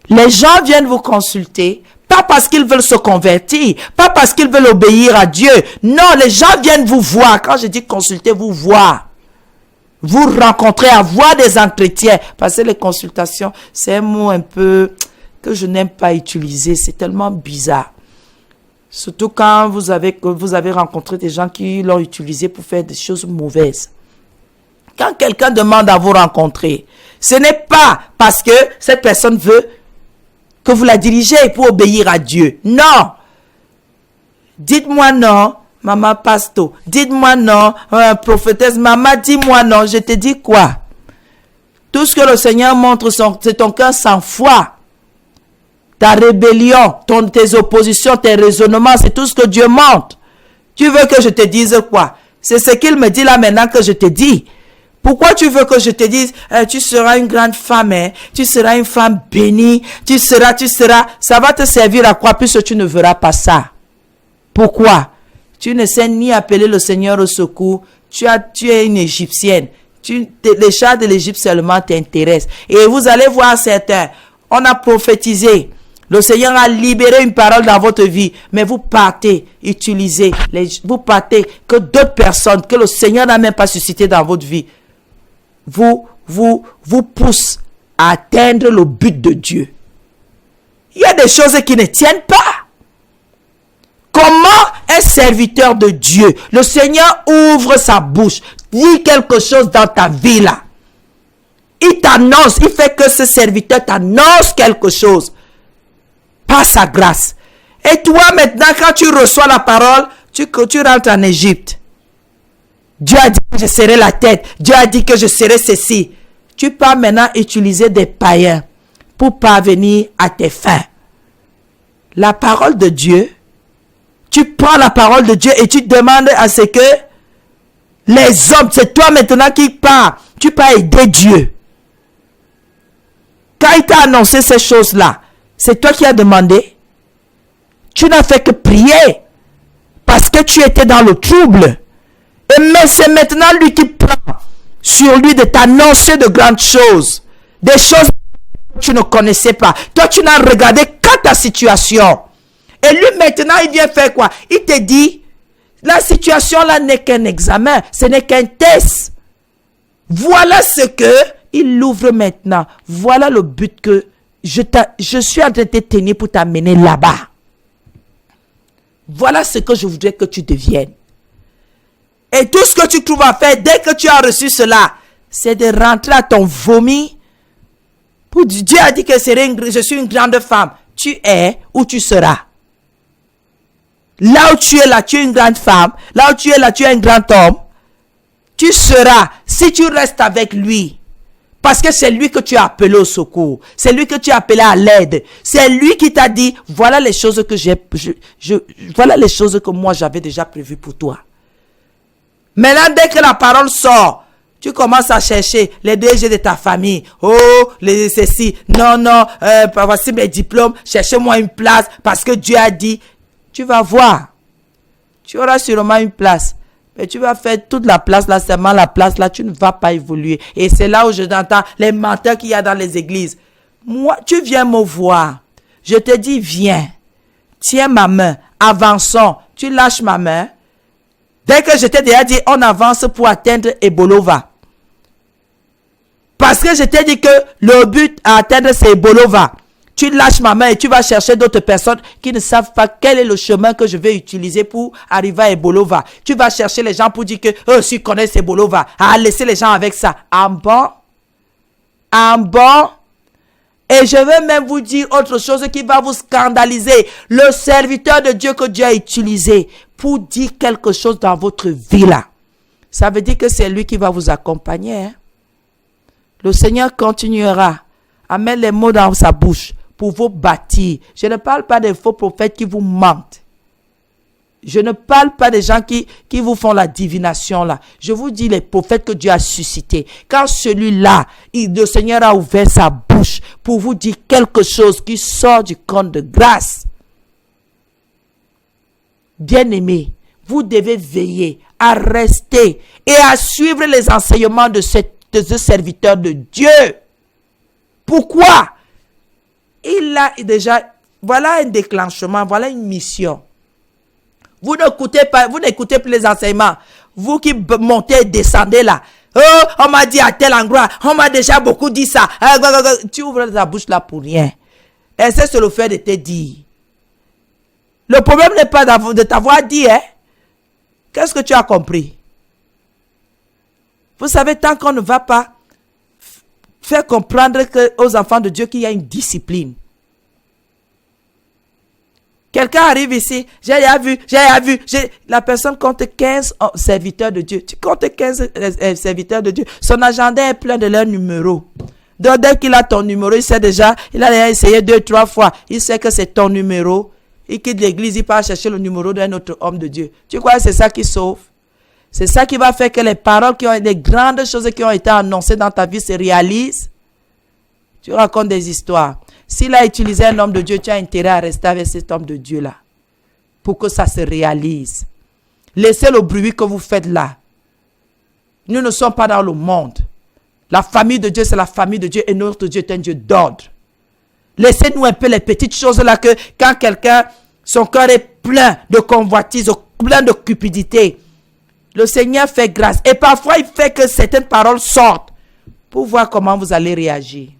S1: Les gens viennent vous consulter, pas parce qu'ils veulent se convertir, pas parce qu'ils veulent obéir à Dieu. Non, les gens viennent vous voir. Quand je dis consulter, vous voir. Vous rencontrer, avoir des entretiens. Parce que les consultations, c'est un mot un peu que je n'aime pas utiliser. C'est tellement bizarre. Surtout quand vous avez rencontré des gens qui l'ont utilisé pour faire des choses mauvaises. Quand quelqu'un demande à vous rencontrer, ce n'est pas parce que cette personne veut que vous la dirigez pour obéir à Dieu. Non. Dites-moi non, maman pasto. Dites-moi non, prophétesse, maman, dis-moi non. Je te dis quoi? Tout ce que le Seigneur montre, c'est ton cœur sans foi. Ta rébellion, tes oppositions, tes raisonnements, c'est tout ce que Dieu montre. Tu veux que je te dise quoi? C'est ce qu'il me dit là maintenant que je te dis. Pourquoi tu veux que je te dise, tu seras une grande femme, hein? Tu seras une femme bénie, tu seras, ça va te servir à quoi puisque tu ne verras pas ça? Pourquoi? Tu ne sais ni appeler le Seigneur au secours, tu es une Égyptienne, les chars de l'Égypte seulement t'intéressent. Et vous allez voir certains, on a prophétisé, le Seigneur a libéré une parole dans votre vie, mais vous partez utiliser, vous partez que d'autres personnes que le Seigneur n'a même pas suscité dans votre vie, vous pousse à atteindre le but de Dieu. Il y a des choses qui ne tiennent pas. Comment un serviteur de Dieu, le Seigneur ouvre sa bouche, dit quelque chose dans ta vie là. Il t'annonce, il fait que ce serviteur t'annonce quelque chose par sa grâce. Et toi maintenant, quand tu reçois la parole, tu rentres en Égypte. Dieu a dit que je serai la tête. Dieu a dit que je serai ceci. Tu pars maintenant utiliser des païens pour parvenir à tes fins. La parole de Dieu, tu prends la parole de Dieu et tu demandes à ce que les hommes, c'est toi maintenant qui pars. Tu pars aider Dieu. Quand il t'a annoncé ces choses-là, c'est toi qui as demandé. Tu n'as fait que prier parce que tu étais dans le trouble. Mais c'est maintenant lui qui prend sur lui de t'annoncer de grandes choses. Des choses que tu ne connaissais pas. Toi, tu n'as regardé qu'à ta situation. Et lui, maintenant, il vient faire quoi? Il te dit, la situation là n'est qu'un examen. Ce n'est qu'un test. Voilà ce que il ouvre maintenant. Voilà le but que je suis en train de te tenir pour t'amener là-bas. Voilà ce que je voudrais que tu deviennes. Et tout ce que tu trouves à faire, dès que tu as reçu cela, c'est de rentrer à ton vomi. Dieu a dit que je suis une grande femme. Tu es ou tu seras. Là où tu es là, tu es une grande femme. Là où tu es là, tu es un grand homme. Tu seras, si tu restes avec lui. Parce que c'est lui que tu as appelé au secours. C'est lui que tu as appelé à l'aide. C'est lui qui t'a dit, voilà les choses que voilà les choses que moi j'avais déjà prévues pour toi. Maintenant, dès que la parole sort, tu commences à chercher les DG de ta famille. Oh, ceci. Non, voici mes diplômes. Cherchez-moi une place parce que Dieu a dit. Tu vas voir. Tu auras sûrement une place. Mais tu vas faire toute la place là, seulement la place là, tu ne vas pas évoluer. Et c'est là où je t'entends les menteurs qu'il y a dans les églises. Moi, tu viens me voir. Je te dis, viens. Tiens ma main. Avançons. Tu lâches ma main. Dès que je t'ai déjà dit, on avance pour atteindre Ebolova. Parce que je t'ai dit que le but à atteindre, c'est Ebolova. Tu lâches ma main et tu vas chercher d'autres personnes qui ne savent pas quel est le chemin que je vais utiliser pour arriver à Ebolova. Tu vas chercher les gens pour dire que eux aussi connaissent Ebolova. À laisser les gens avec ça. En bon. Et je vais même vous dire autre chose qui va vous scandaliser. Le serviteur de Dieu que Dieu a utilisé pour dire quelque chose dans votre vie là. Ça veut dire que c'est lui qui va vous accompagner. Hein? Le Seigneur continuera à mettre les mots dans sa bouche pour vous bâtir. Je ne parle pas des faux prophètes qui vous mentent. Je ne parle pas des gens qui vous font la divination là. Je vous dis les prophètes que Dieu a suscités. Quand celui-là, le Seigneur a ouvert sa bouche pour vous dire quelque chose qui sort du compte de grâce. Bien-aimés, vous devez veiller à rester et à suivre les enseignements de ce serviteur de Dieu. Pourquoi? Il a déjà, voilà un déclenchement, voilà une mission. Vous n'écoutez plus les enseignements. Vous qui montez et descendez là. Oh, on m'a dit à tel endroit, on m'a déjà beaucoup dit ça. Tu ouvres ta bouche là pour rien. Essaie de le faire de te dire. Le problème n'est pas de t'avoir dit, hein. Qu'est-ce que tu as compris? Vous savez, tant qu'on ne va pas faire comprendre aux enfants de Dieu qu'il y a une discipline. Quelqu'un arrive ici, j'ai vu. La personne compte 15 serviteurs de Dieu. Tu comptes 15 serviteurs de Dieu. Son agenda est plein de leurs numéros. Donc, dès qu'il a ton numéro, il sait déjà, il a déjà essayé 2-3 fois. Il sait que c'est ton numéro. Il quitte l'église, il part chercher le numéro d'un autre homme de Dieu. Tu crois que c'est ça qui sauve? C'est ça qui va faire que les paroles les grandes choses qui ont été annoncées dans ta vie se réalisent. Tu racontes des histoires. S'il a utilisé un homme de Dieu, tu as intérêt à rester avec cet homme de Dieu-là. Pour que ça se réalise. Laissez le bruit que vous faites là. Nous ne sommes pas dans le monde. La famille de Dieu, c'est la famille de Dieu. Et notre Dieu est un Dieu d'ordre. Laissez-nous un peu les petites choses là que quand quelqu'un, son cœur est plein de convoitise, plein de cupidité, le Seigneur fait grâce. Et parfois, il fait que certaines paroles sortent pour voir comment vous allez réagir.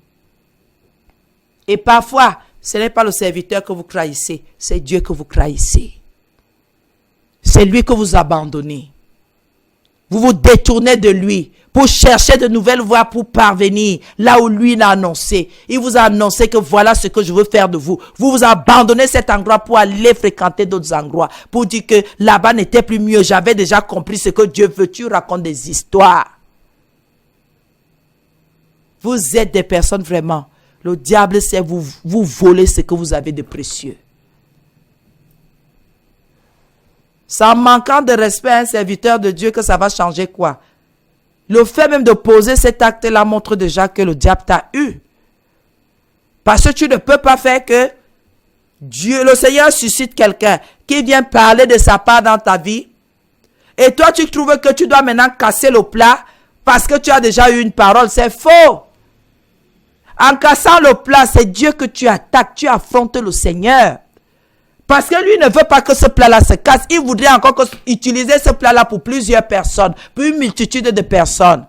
S1: Et parfois, ce n'est pas le serviteur que vous trahissez, c'est Dieu que vous trahissez. C'est lui que vous abandonnez. Vous vous détournez de lui pour chercher de nouvelles voies pour parvenir là où lui l'a annoncé. Il vous a annoncé que voilà ce que je veux faire de vous. Vous vous abandonnez cet endroit pour aller fréquenter d'autres endroits. Pour dire que là-bas n'était plus mieux. J'avais déjà compris ce que Dieu veut. Tu racontes des histoires. Vous êtes des personnes vraiment. Le diable sait vous voler ce que vous avez de précieux. C'est en manquant de respect à un serviteur de Dieu que ça va changer quoi? Le fait même de poser cet acte-là montre déjà que le diable t'a eu. Parce que tu ne peux pas faire que Dieu, le Seigneur suscite quelqu'un qui vient parler de sa part dans ta vie. Et toi, tu trouves que tu dois maintenant casser le plat parce que tu as déjà eu une parole. C'est faux. En cassant le plat, c'est Dieu que tu attaques. Tu affrontes le Seigneur. Parce que lui ne veut pas que ce plat-là se casse. Il voudrait encore utiliser ce plat-là pour plusieurs personnes. Pour une multitude de personnes.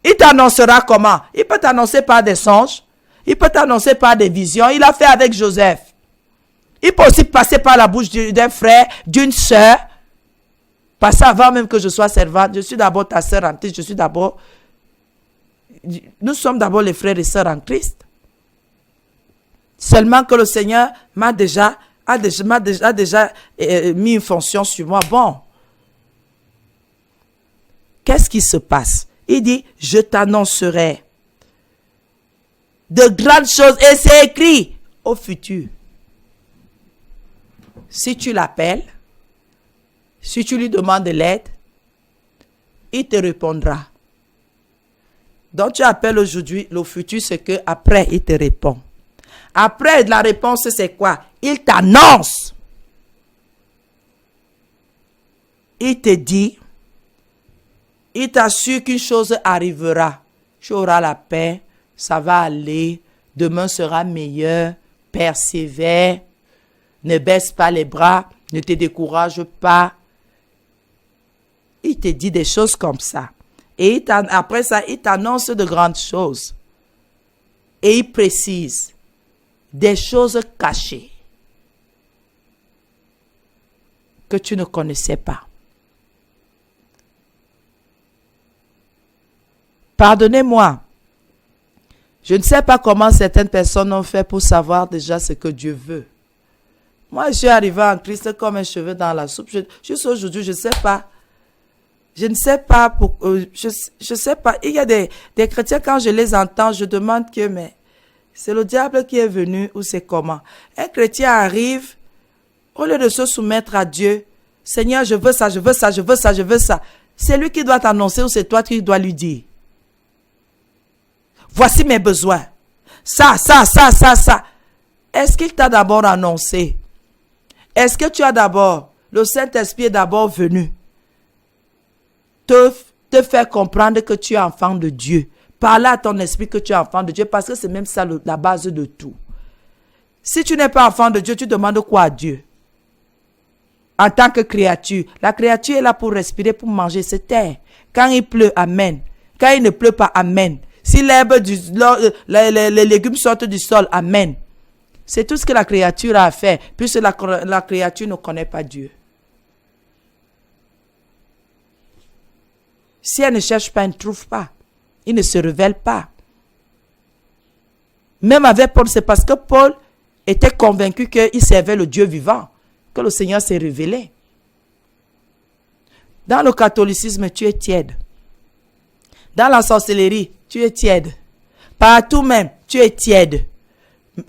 S1: Il t'annoncera comment? Il peut t'annoncer par des songes. Il peut t'annoncer par des visions. Il a fait avec Joseph. Il peut aussi passer par la bouche d'un frère, d'une sœur. Passer avant même que je sois servante. Je suis d'abord ta sœur en Christ. Nous sommes d'abord les frères et sœurs en Christ. Seulement que le Seigneur a déjà mis une fonction sur moi. Bon. Qu'est-ce qui se passe? Il dit, je t'annoncerai de grandes choses. Et c'est écrit au futur. Si tu l'appelles, si tu lui demandes de l'aide, il te répondra. Donc tu appelles aujourd'hui, le futur c'est que après il te répond. Après la réponse c'est quoi? Il t'annonce. Il te dit, il t'assure qu'une chose arrivera. Tu auras la paix, ça va aller, demain sera meilleur, persévère, ne baisse pas les bras, ne te décourage pas. Il te dit des choses comme ça. Et après ça, il t'annonce de grandes choses. Et il précise des choses cachées que tu ne connaissais pas. Pardonnez-moi. Je ne sais pas comment certaines personnes ont fait pour savoir déjà ce que Dieu veut. Moi, je suis arrivé en Christ comme un cheveu dans la soupe. Juste aujourd'hui, je ne sais pas. Je ne sais pas, je sais pas. Il y a des chrétiens, quand je les entends, je demande que, mais c'est le diable qui est venu ou c'est comment? Un chrétien arrive, au lieu de se soumettre à Dieu, Seigneur, je veux ça, je veux ça, je veux ça, je veux ça. C'est lui qui doit t'annoncer ou c'est toi qui dois lui dire? Voici mes besoins. Ça. Est-ce qu'il t'a d'abord annoncé? Est-ce que tu as d'abord, le Saint-Esprit est d'abord venu te faire comprendre que tu es enfant de Dieu. Parler à ton esprit que tu es enfant de Dieu parce que c'est même ça la base de tout. Si tu n'es pas enfant de Dieu, tu demandes quoi à Dieu? En tant que créature. La créature est là pour respirer, pour manger, c'est terre. Quand il pleut, amen. Quand il ne pleut pas, amen. Si l'herbe, les légumes sortent du sol, amen. C'est tout ce que la créature a à faire, puisque la créature ne connaît pas Dieu. Si elle ne cherche pas, elle ne trouve pas. Il ne se révèle pas. Même avec Paul, c'est parce que Paul était convaincu qu'il servait le Dieu vivant, que le Seigneur s'est révélé. Dans le catholicisme, tu es tiède. Dans la sorcellerie, tu es tiède. Partout même, tu es tiède.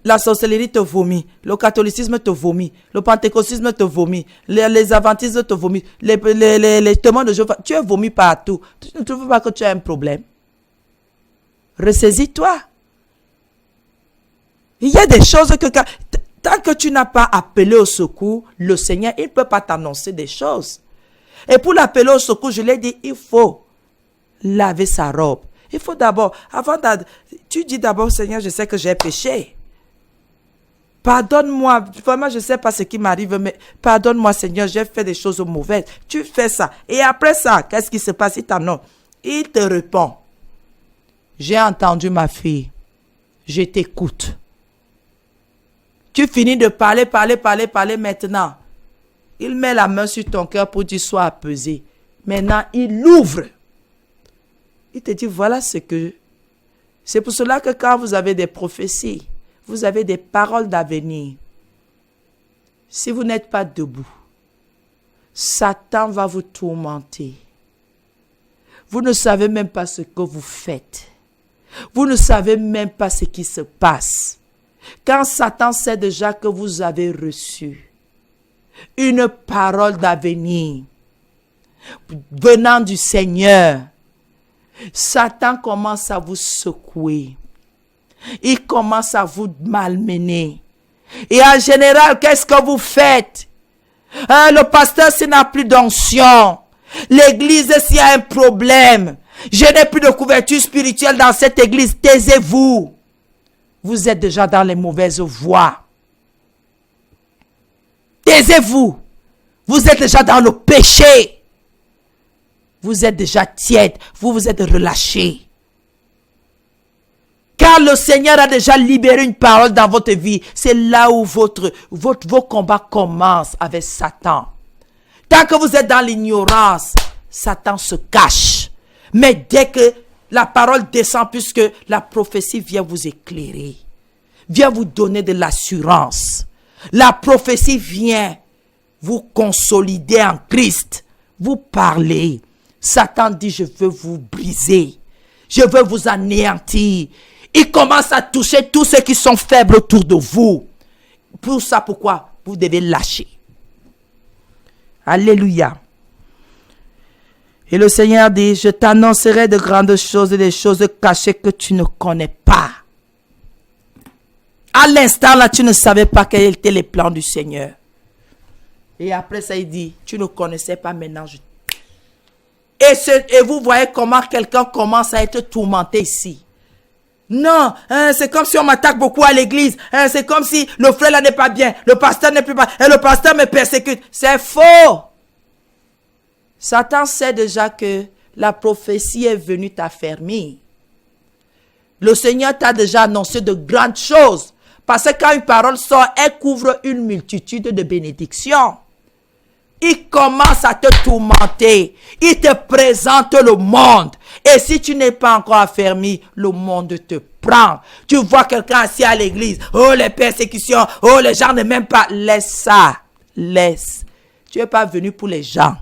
S1: La sorcellerie te vomit, le catholicisme te vomit, le pentecostisme te vomit, les adventistes te vomit, les témoins de Jéhovah, tu es vomi partout. Tu ne trouves pas que tu as un problème? Ressaisis-toi. Il y a des choses que tant que tu n'as pas appelé au secours, le Seigneur, il ne peut pas t'annoncer des choses. Et pour l'appeler au secours, je l'ai dit, il faut laver sa robe. Il faut d'abord, tu dis d'abord, Seigneur, je sais que j'ai péché. Pardonne-moi, vraiment je ne sais pas ce qui m'arrive, mais pardonne-moi Seigneur, j'ai fait des choses mauvaises. Tu fais ça. Et après ça, qu'est-ce qui se passe? Il te répond. J'ai entendu ma fille. Je t'écoute. Tu finis de parler maintenant. Il met la main sur ton cœur pour dire sois apaisé. Maintenant, il l'ouvre. Il te dit voilà ce que... C'est pour cela que quand vous avez des prophéties, vous avez des paroles d'avenir. Si vous n'êtes pas debout, Satan va vous tourmenter. Vous ne savez même pas ce que vous faites. Vous ne savez même pas ce qui se passe. Quand Satan sait déjà que vous avez reçu une parole d'avenir venant du Seigneur, Satan commence à vous secouer. Il commence à vous malmener. Et en général, qu'est-ce que vous faites? Le pasteur, s'il n'a plus d'onction. L'église, s'il y a un problème. Je n'ai plus de couverture spirituelle dans cette église. Taisez-vous. Vous êtes déjà dans les mauvaises voies. Taisez-vous. Vous êtes déjà dans le péché. Vous êtes déjà tiède. Vous vous êtes relâché. Car le Seigneur a déjà libéré une parole dans votre vie. C'est là où vos combats commencent avec Satan. Tant que vous êtes dans l'ignorance, Satan se cache. Mais dès que la parole descend, puisque la prophétie vient vous éclairer, vient vous donner de l'assurance. La prophétie vient vous consolider en Christ, vous parler. Satan dit, je veux vous briser. Je veux vous anéantir. Il commence à toucher tous ceux qui sont faibles autour de vous. Pour ça, pourquoi? Vous devez lâcher. Alléluia. Et le Seigneur dit, je t'annoncerai de grandes choses et des choses cachées que tu ne connais pas. À l'instant là, tu ne savais pas quels étaient les plans du Seigneur. Et après ça, il dit, tu ne connaissais pas maintenant. Et vous voyez comment quelqu'un commence à être tourmenté ici. Non, c'est comme si on m'attaque beaucoup à l'église. C'est comme si le frère là n'est pas bien. Le pasteur n'est plus bien. Et le pasteur me persécute. C'est faux. Satan sait déjà que la prophétie est venue t'affermir. Le Seigneur t'a déjà annoncé de grandes choses. Parce que quand une parole sort, elle couvre une multitude de bénédictions. Il commence à te tourmenter. Il te présente le monde. Et si tu n'es pas encore affermi, le monde te prend. Tu vois quelqu'un assis à l'église. Oh, les persécutions. Oh, les gens ne m'aiment pas. Laisse ça. Laisse. Tu n'es pas venu pour les gens.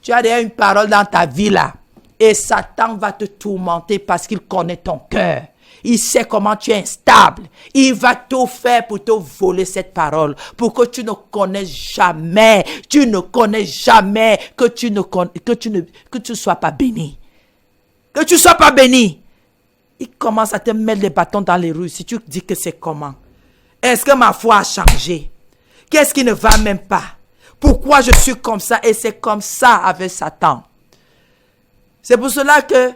S1: Tu as déjà une parole dans ta vie là. Et Satan va te tourmenter parce qu'il connaît ton cœur. Il sait comment tu es instable. Il va tout faire pour te voler cette parole. Pour que tu ne connais jamais. Tu ne connais jamais que tu ne sois pas béni. Que tu ne sois pas béni. Il commence à te mettre les bâtons dans les roues. Si tu dis que c'est comment? Est-ce que ma foi a changé? Qu'est-ce qui ne va même pas? Pourquoi je suis comme ça? Et c'est comme ça avec Satan. C'est pour cela que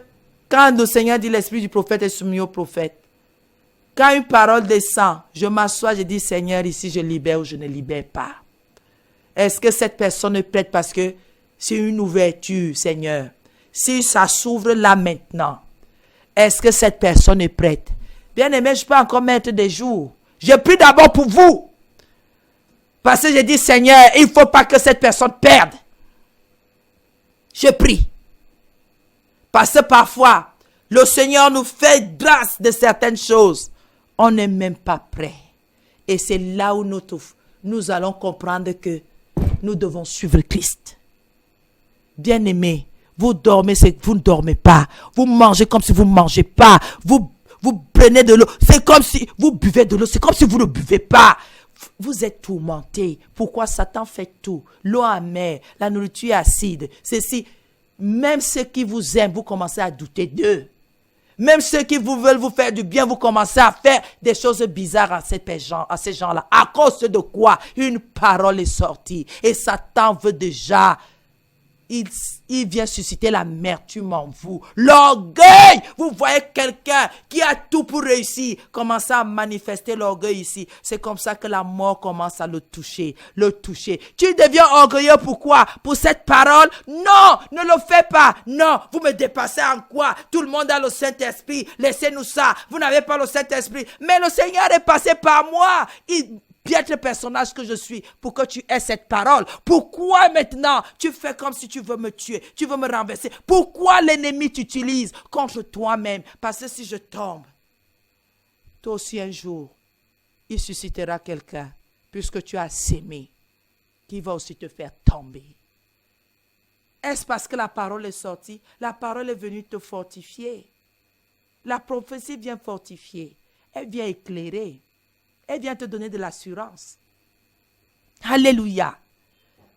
S1: quand le Seigneur dit l'esprit du prophète est soumis au prophète, quand une parole descend, je m'assois, je dis Seigneur, ici je libère ou je ne libère pas. Est-ce que cette personne est prête parce que c'est une ouverture, Seigneur? Si ça s'ouvre là maintenant, est-ce que cette personne est prête? Bien aimé, je peux encore mettre des jours. Je prie d'abord pour vous. Parce que je dis Seigneur, il ne faut pas que cette personne perde. Je prie. Parce que parfois, le Seigneur nous fait grâce de certaines choses. On n'est même pas prêt. Et c'est là où nous allons comprendre que nous devons suivre Christ. Bien-aimés, vous dormez, c'est que vous ne dormez pas. Vous mangez comme si vous ne mangez pas. Vous prenez de l'eau, c'est comme si vous buvez de l'eau, c'est comme si vous ne buvez pas. Vous êtes tourmentés. Pourquoi Satan fait tout? L'eau amère, la nourriture acide. Ceci. Même ceux qui vous aiment, vous commencez à douter d'eux. Même ceux qui veulent vous faire du bien, vous commencez à faire des choses bizarres à ces gens-là. À cause de quoi? Une parole est sortie. Et Satan veut déjà, il vient susciter l'amertume en vous. L'orgueil, vous voyez quelqu'un qui a tout pour réussir, commencer à manifester l'orgueil ici. C'est comme ça que la mort commence à le toucher. Tu deviens orgueilleux, pourquoi? Pour cette parole? Non, ne le fais pas. Non, vous me dépassez en quoi? Tout le monde a le Saint-Esprit, laissez-nous ça. Vous n'avez pas le Saint-Esprit, mais le Seigneur est passé par moi. Piètre personnage que je suis pour que tu aies cette parole. Pourquoi maintenant tu fais comme si tu veux me tuer, tu veux me renverser? Pourquoi l'ennemi t'utilise contre toi-même? Parce que si je tombe, toi aussi un jour, il suscitera quelqu'un, puisque tu as sémé, qui va aussi te faire tomber. Est-ce parce que la parole est sortie? La parole est venue te fortifier. La prophétie vient fortifier. Elle vient éclairer. Elle vient te donner de l'assurance. Alléluia.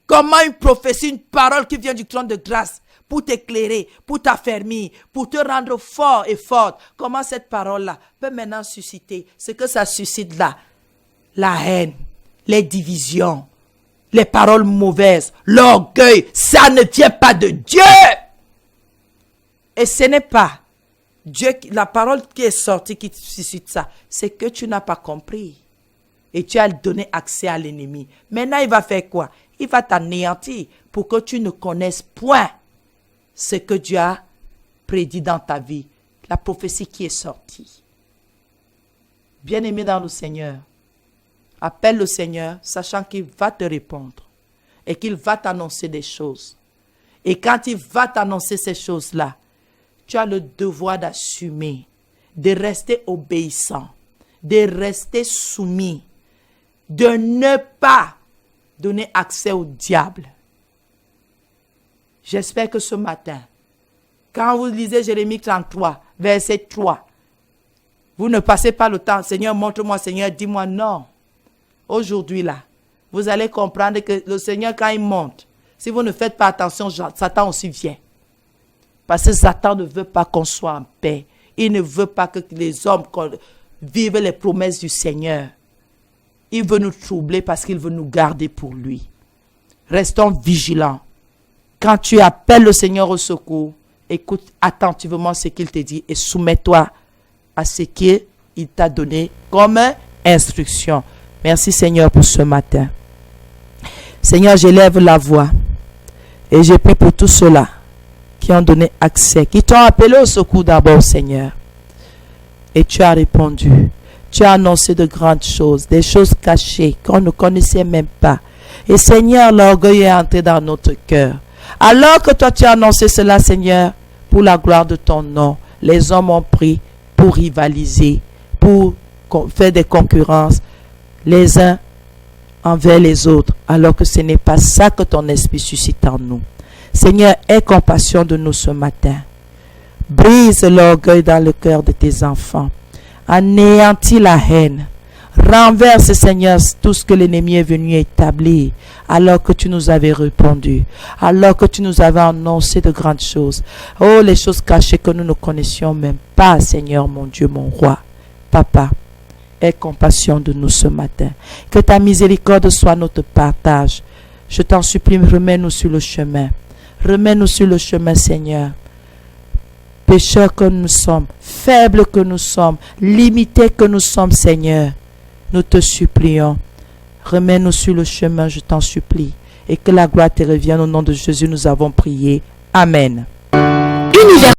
S1: Comment une prophétie, une parole qui vient du trône de grâce pour t'éclairer, pour t'affermir, pour te rendre fort et forte. Comment cette parole-là peut maintenant susciter ce que ça suscite là? La haine, les divisions, les paroles mauvaises, l'orgueil. Ça ne vient pas de Dieu. Et ce n'est pas Dieu, la parole qui est sortie qui suscite ça. C'est que tu n'as pas compris. Et tu as donné accès à l'ennemi. Maintenant, il va faire quoi? Il va t'anéantir pour que tu ne connaisses point ce que Dieu a prédit dans ta vie. La prophétie qui est sortie. Bien-aimé dans le Seigneur, appelle le Seigneur, sachant qu'il va te répondre et qu'il va t'annoncer des choses. Et quand il va t'annoncer ces choses-là, tu as le devoir d'assumer, de rester obéissant, de rester soumis, de ne pas donner accès au diable. J'espère que ce matin, quand vous lisez Jérémie 33, verset 3, vous ne passez pas le temps, Seigneur, montre-moi, Seigneur, dis-moi non. Aujourd'hui, là, vous allez comprendre que le Seigneur, quand il monte, si vous ne faites pas attention, Satan aussi vient. Parce que Satan ne veut pas qu'on soit en paix. Il ne veut pas que les hommes vivent les promesses du Seigneur. Il veut nous troubler parce qu'il veut nous garder pour lui. Restons vigilants. Quand tu appelles le Seigneur au secours, écoute attentivement ce qu'il te dit et soumets-toi à ce qu'il t'a donné comme instruction. Merci Seigneur pour ce matin. Seigneur, j'élève la voix et je prie pour tous ceux-là qui ont donné accès, qui t'ont appelé au secours d'abord, Seigneur. Et tu as répondu. Tu as annoncé de grandes choses, des choses cachées qu'on ne connaissait même pas. Et Seigneur, l'orgueil est entré dans notre cœur. Alors que toi tu as annoncé cela, Seigneur, pour la gloire de ton nom, les hommes ont pris pour rivaliser, pour faire des concurrences, les uns envers les autres, alors que ce n'est pas ça que ton esprit suscite en nous. Seigneur, aie compassion de nous ce matin. Brise l'orgueil dans le cœur de tes enfants. Anéantis la haine. Renverse, Seigneur, tout ce que l'ennemi est venu établir, alors que tu nous avais répondu, alors que tu nous avais annoncé de grandes choses. Oh, les choses cachées que nous ne connaissions même pas, Seigneur, mon Dieu, mon roi. Papa, aie compassion de nous ce matin. Que ta miséricorde soit notre partage. Je t'en supplie, remets-nous sur le chemin. Remets-nous sur le chemin, Seigneur. Pécheurs que nous sommes, faibles que nous sommes, limités que nous sommes, Seigneur, nous te supplions. Remets-nous sur le chemin, je t'en supplie. Et que la gloire te revienne au nom de Jésus, nous avons prié. Amen.
S2: Univers